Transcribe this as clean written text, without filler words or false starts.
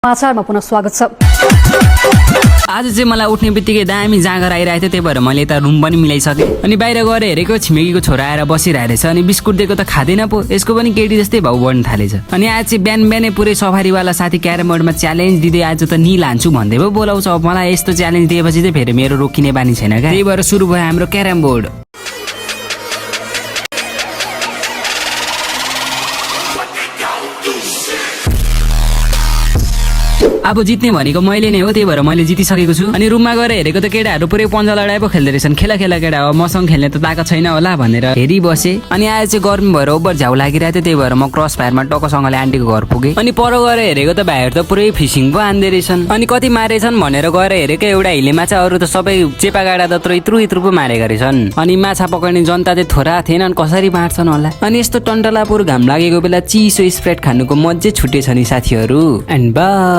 समाचारमा पुनः स्वागत छ। आज चाहिँ मलाई उठ्ने बित्तिकै दामी जाँगर आइरहेको थियो, त्यही भएर मैले यता रुम पनि मिलाइसकेँ। अनि बाहिर गएर हेरेको छिमेकीको छोरा आएर बसिरहेको रहेछ। अनि बिस्कुट दिएको त खाँदैन पो, यसको पनि केटी जस्तै भाउ बढ्न थालेछ। अनि आज चाहिँ बिहान बिहानै पुरै सफारीवाला साथी क्यारम बोर्डमा च्यालेन्ज दिँदै आज त नि लान्छु भन्दै पो बोलाउँछ। अब मलाई यस्तो च्यालेन्ज दिएपछि चाहिँ फेरि मेरो रोकिने बानी छैन क्या, त्यही भएर सुरु भयो हाम्रो क्यारम बोर्ड। अब जित्ने भनेको मैले नै हो, त्यही भएर मैले जितिसकेको छु। अनि रुममा गएर हेरेको त केटाहरू पुरै पन्जा लडाइ पो खेल्दै रहेछन्। खेला केटा हो, मसँग खेल्ने त ताकत छैन होला भनेर हेरी बसे। अनि आज चाहिँ गर्मी भएर ओभर झ्याउ लागिरहेको थियो, त्यही भएर म क्रस फायरमा टक्कसँगले आन्टीको घर पुगेँ। अनि पर गएर हेरेको त भाइहरू त पुरै फिसिङ पो हान्दै रहेछन्। अनि कति मारेछन् भनेर गएर हेरेको एउटा हिले माछा, अरू त सबै चेपा गाडा त इत्रु पो मारेका रहेछन्। अनि माछा पकाउने जनता चाहिँ थोरा थिएनन्, कसरी मार्छन् होला। अनि यस्तो टन्टलापुर घाम लागेको बेला चिसो स्प्रेड खानुको मज्जै छुटेछ नि साथीहरू। And by.